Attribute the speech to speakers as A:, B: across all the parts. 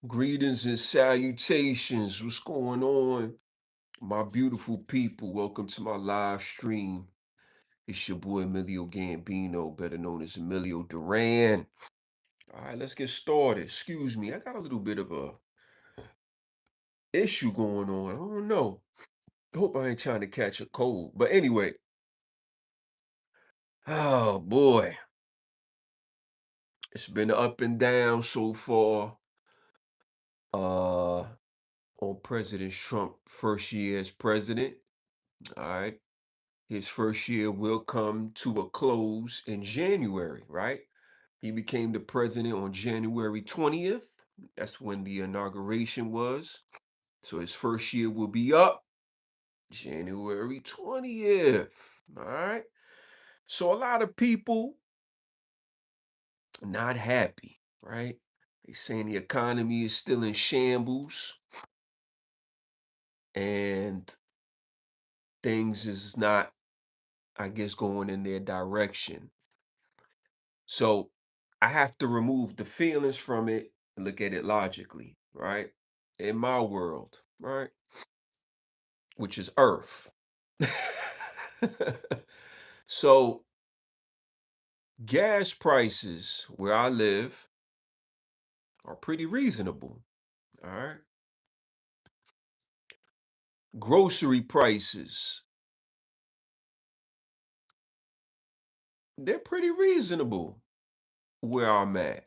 A: Greetings and salutations. What's going on, my beautiful people? Welcome to my live stream. It's your boy Emilio Gambino, better known as Emilio Duran. All right, let's get started. Excuse me, I got a little bit of a issue going on. I don't know. I hope I ain't trying to catch a cold. But anyway, oh boy, it's been up and down so far. Uh, on President Trump first year as president. All right. His first year will come to a close in January, right? He became the president on January 20th. That's when the inauguration was. So his first year will be up January 20th. All right. So a lot of people not happy, right? They saying the economy is still in shambles and things is not, I guess, going in their direction. So I have to remove the feelings from it and look at it logically, right? In my world, right? Which is Earth. So gas prices where I live are pretty reasonable. All right. Grocery prices, they're pretty reasonable where I'm at.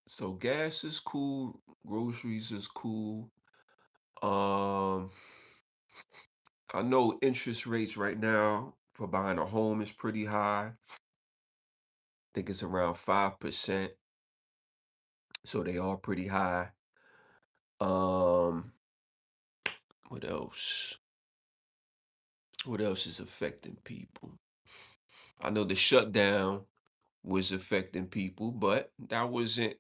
A: So gas is cool, groceries is cool. Um, I know interest rates right now for buying a home is pretty high. I think it's around 5%. So they are pretty high. Um, what else? What else is affecting people? I know the shutdown was affecting people, but that wasn't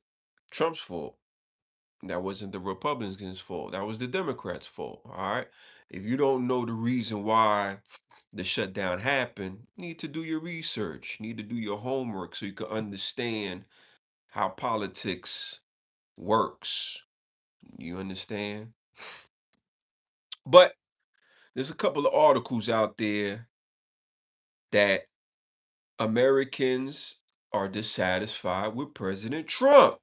A: Trump's fault. That wasn't the Republicans' fault. That was the Democrats' fault. All right. If you don't know the reason why the shutdown happened, you need to do your research. You need to do your homework so you can understand how politics works. You understand? But there's a couple of articles out there that Americans are dissatisfied with President Trump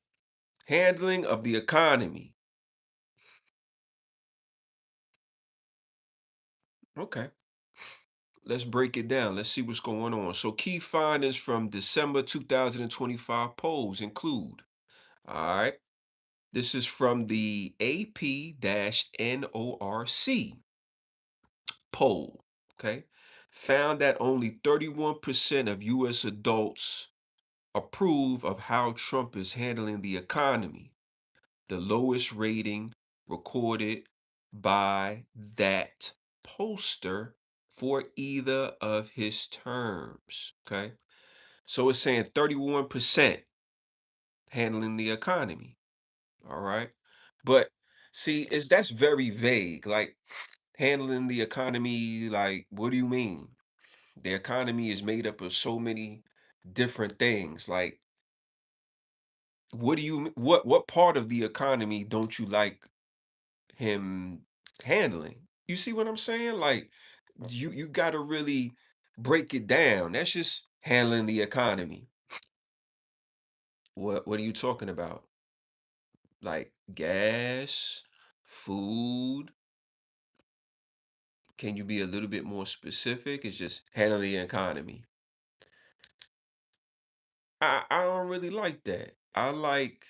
A: handling of the economy. Okay, let's break it down. Let's see what's going on. So key findings from December 2025 polls include, all right, this is from the AP-NORC poll, okay, found that only 31% of US adults approve of how Trump is handling the economy, the lowest rating recorded by that pollster for either of his terms. Okay. So it's saying 31% handling the economy. All right. But see, is that's very vague. Like handling the economy, like, what do you mean? The economy is made up of so many different things. Like, what do you what part of the economy don't you like him handling? You see what I'm saying? Like you got to really break it down. That's just handling the economy. What are you talking about? Like gas, food? Can you be a little bit more specific? It's just handling the economy. I don't really like that. I like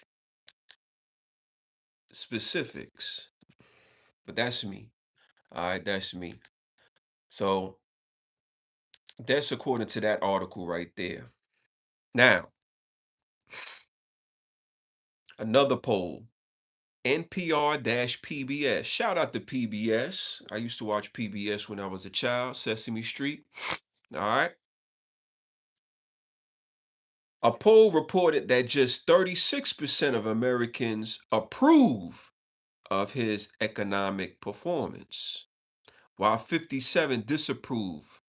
A: specifics, but that's me. All right, that's me. So that's according to that article right there. Now, another poll, NPR-PBS. Shout out to PBS. I used to watch PBS when I was a child, Sesame Street. All right. A poll reported that just 36% of Americans approve of his economic performance, while 57 disapprove,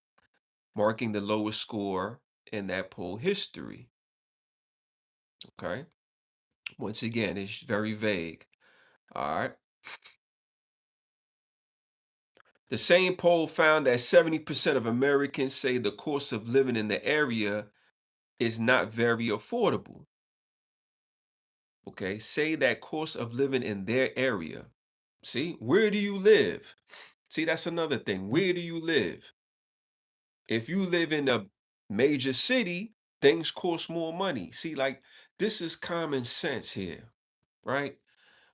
A: marking the lowest score in that poll history. Okay. Once again, it's very vague. All right. The same poll found that 70% of Americans say the cost of living in the area is not very affordable. Okay. Say that cost of living in their area. See, where do you live? See, that's another thing. Where do you live? If you live in a major city, things cost more money. See, like this is common sense here, right?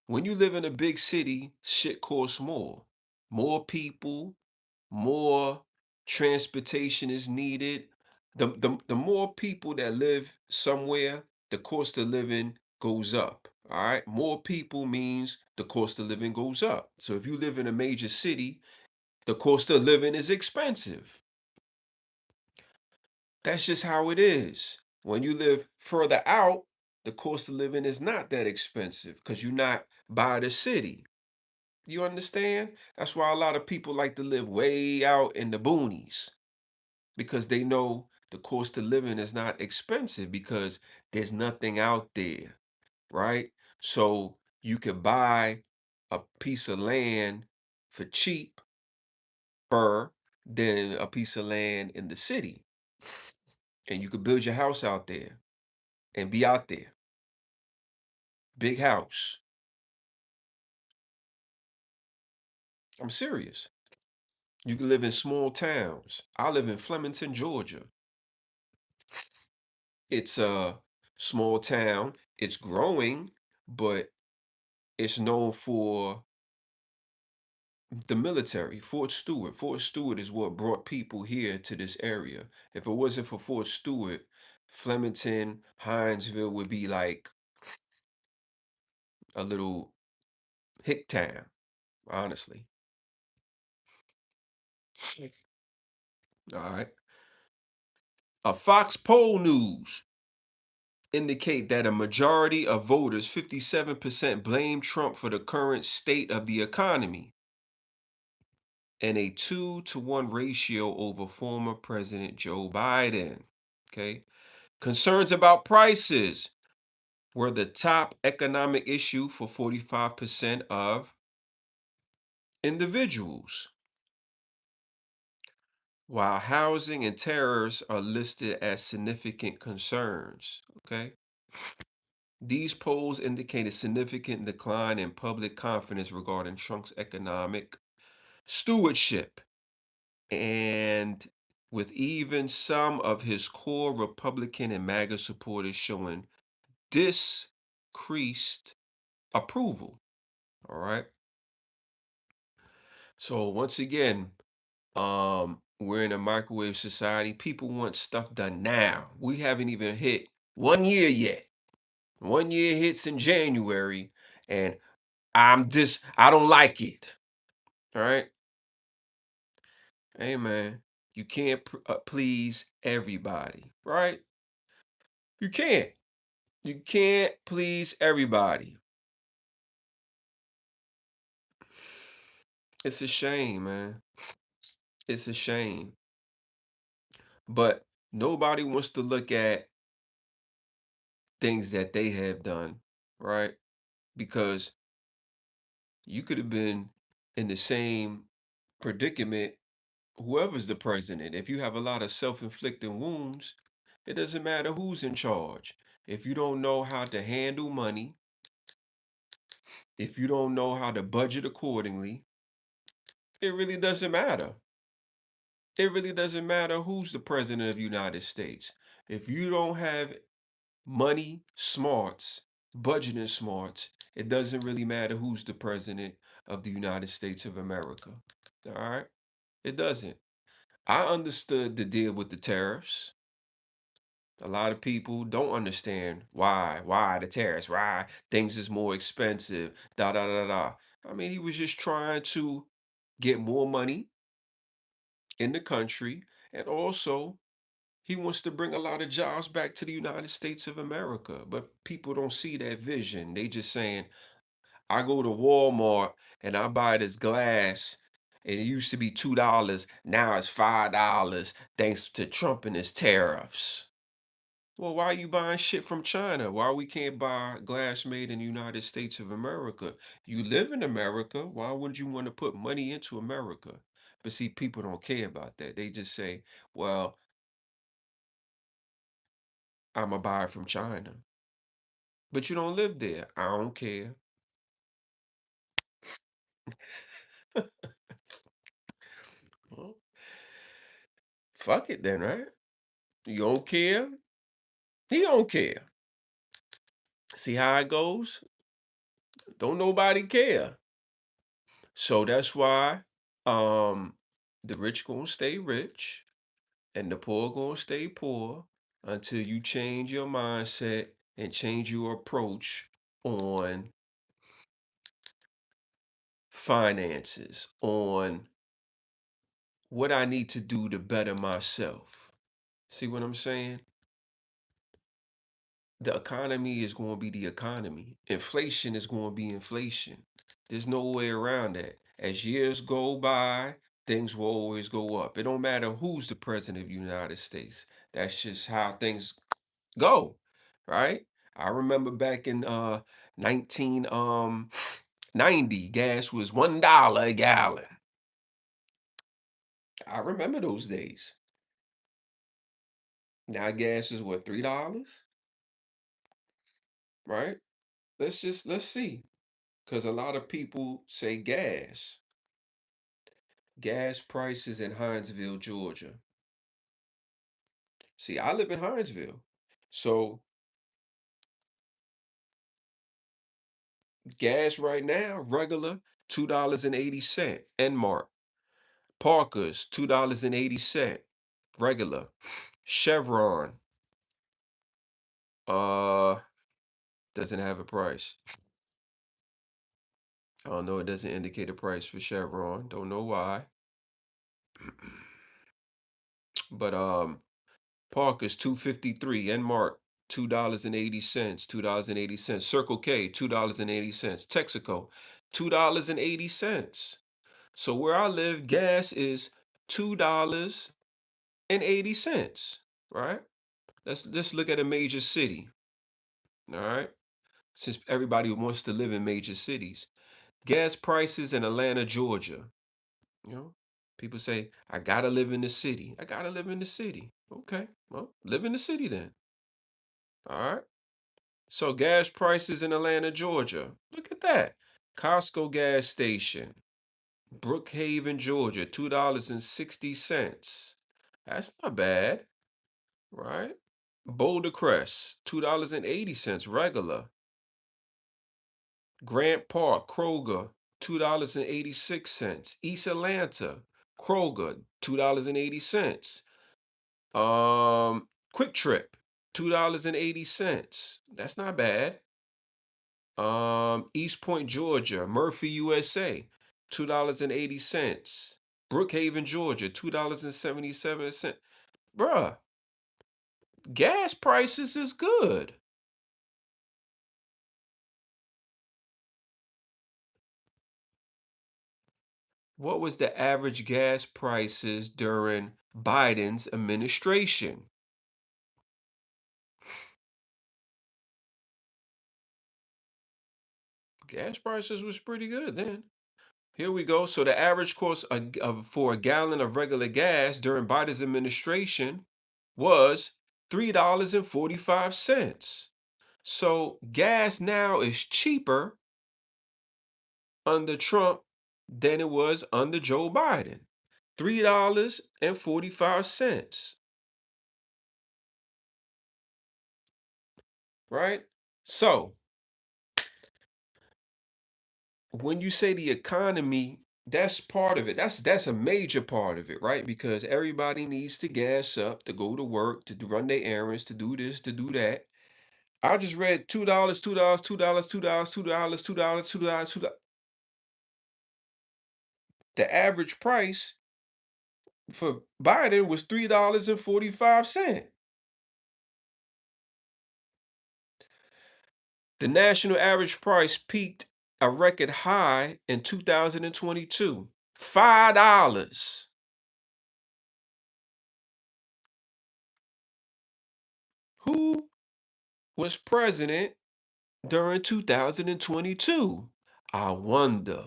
A: When you live in a big city, shit costs more. More people, more transportation is needed. The more people that live somewhere, the cost of living goes up. All right. More people means the cost of living goes up. So if you live in a major city, the cost of living is expensive. That's just how it is. When you live further out, the cost of living is not that expensive because you're not by the city. You understand? That's why a lot of people like to live way out in the boonies because they know the cost of living is not expensive because there's nothing out there, right? So you could buy a piece of land for cheaper than a piece of land in the city. And you could build your house out there and be out there. Big house. I'm serious. You can live in small towns. I live in Flemington, Georgia. It's a small town. It's growing, but it's known for the military. Fort Stewart. Fort Stewart is what brought people here to this area. If it wasn't for Fort Stewart, Flemington, Hinesville would be like a little hick town, honestly. All right. A Fox poll news indicate that a majority of voters, 57%, blame Trump for the current state of the economy and a 2-to-1 ratio over former President Joe Biden. Okay. Concerns about prices were the top economic issue for 45% of individuals, while housing and tariffs are listed as significant concerns. Okay. These polls indicate a significant decline in public confidence regarding Trump's economic stewardship, and with even some of his core Republican and MAGA supporters showing decreased approval. All right. So once again, we're in a microwave society. People want stuff done now. We haven't even hit 1 year yet. 1 year hits in January, and I don't like it. All right. Hey man, you can't please everybody, right? You can't. You can't please everybody. It's a shame, man. It's a shame. But nobody wants to look at things that they have done, right? Because you could have been in the same predicament, whoever's the president. If you have a lot of self-inflicted wounds, it doesn't matter who's in charge. If you don't know how to handle money, if you don't know how to budget accordingly, it really doesn't matter. It really doesn't matter who's the president of the United States. If you don't have money smarts, budgeting smarts, it doesn't really matter who's the president of the United States of America. All right? It doesn't. I understood the deal with the tariffs. A lot of people don't understand why the tariffs, why things is more expensive, da da da da. I mean, he was just trying to get more money in the country, and also he wants to bring a lot of jobs back to the United States of America. But people don't see that vision. They just saying, I go to Walmart and I buy this glass. And it used to be $2. Now it's $5 thanks to Trump and his tariffs. Well, why are you buying shit from China? Why we can't buy glass made in the United States of America? You live in America. Why wouldn't you want to put money into America? But see, people don't care about that. They just say, well, I'm going to buy it from China. But you don't live there. I don't care. Well, fuck it then, right? You don't care? He don't care. See how it goes? Don't nobody care. So that's why um the rich gonna stay rich and the poor gonna stay poor until you change your mindset and change your approach on finances, on what I need to do to better myself. See what I'm saying? The economy is going to be the economy. Inflation is going to be inflation. There's no way around that. As years go by, things will always go up. It don't matter who's the president of the United States. That's just how things go, right? I remember back in 1990, gas was $1 a gallon. I remember those days. Now gas is what, $3, right? Let's see. Because a lot of people say gas prices in Hinesville, Georgia. See, I live in Hinesville. So gas right now, regular, $2.80. Enmark. Parker's, $2.80. Regular. Chevron, uh, doesn't have a price. I don't know, it doesn't indicate a price for Chevron. Don't know why. But Parker's 253, Enmark $2.80, $2.80. Circle K $2.80. Texaco $2.80. So where I live, gas is $2.80, right? Let's look at a major city, all right? Since everybody wants to live in major cities. Gas prices in Atlanta, Georgia. You know, people say, I gotta live in the city. I gotta live in the city. Okay, well, live in the city then. All right. So gas prices in Atlanta, Georgia. Look at that. Costco gas station, Brookhaven, Georgia, $2.60. That's not bad, right? Boulder Crest, $2.80 regular. Grant Park, Kroger, $2.86. East Atlanta, Kroger, $2.80. Quick Trip, $2.80. That's not bad. East Point, Georgia, Murphy, USA, $2.80. Brookhaven, Georgia, $2.77. Bruh, gas prices is good. What was the average gas prices during Biden's administration? Gas prices was pretty good then. Here we go. So the average cost for a gallon of regular gas during Biden's administration was $3.45. So gas now is cheaper under Trump than it was under Joe Biden. $3.45, right? So when you say the economy, that's part of it. That's a major part of it, right? Because everybody needs to gas up to go to work, to run their errands, to do this, to do that. I just read $2, $2, $2, $2, $2, $2, $2, $2. The average price for Biden was $3.45. The national average price peaked a record high in 2022. $5. Who was president during 2022? I wonder.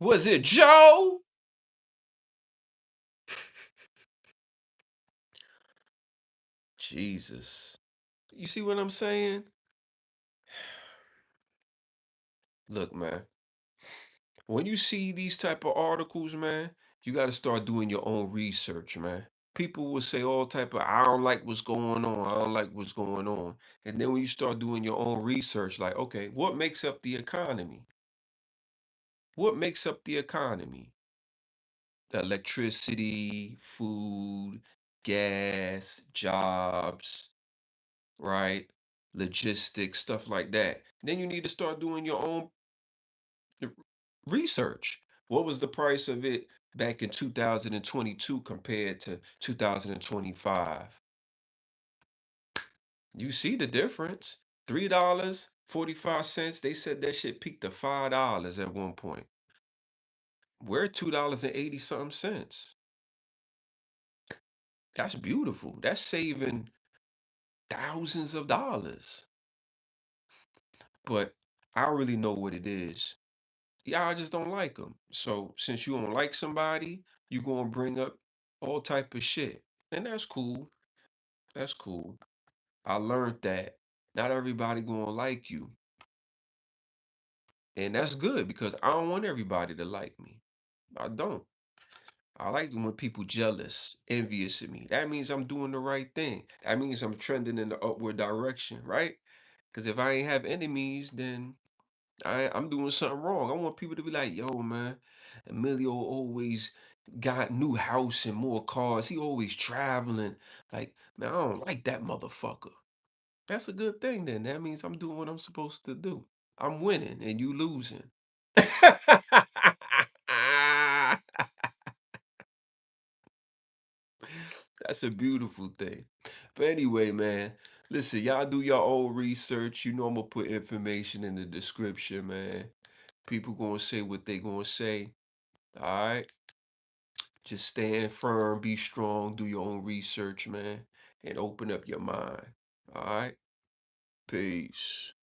A: Was it Joe? Jesus. You see what I'm saying? Look, man, when you see these type of articles, man, you got to start doing your own research, man. People will say all type of, I don't like what's going on. I don't like what's going on. And then when you start doing your own research, like, okay, what makes up the economy? What makes up the economy? Electricity, food, gas, jobs, right? Logistics, stuff like that. Then you need to start doing your own r- research. What was the price of it back in 2022 compared to 2025? You see the difference. $3.45. They said that shit peaked to $5 at one point. We're $2.80 something cents. That's beautiful. That's saving thousands of dollars. But I don't really know what it is. Yeah, I just don't like them. So since you don't like somebody, you gonna bring up all type of shit. And that's cool. That's cool. I learned that not everybody gonna like you. And that's good because I don't want everybody to like me. I don't. I like when people jealous, envious of me. That means I'm doing the right thing. That means I'm trending in the upward direction, right? Because if I ain't have enemies, then I'm doing something wrong. I want people to be like, yo, man, Emilio always got new house and more cars. He always traveling. Like, man, I don't like that motherfucker. That's a good thing then. That means I'm doing what I'm supposed to do. I'm winning and you losing. That's a beautiful thing. But anyway, man, listen, y'all do your own research. You know I'm gonna put information in the description, man. People gonna say what they gonna say. All right. Just stand firm, be strong, do your own research, man, and open up your mind. All right. Peace.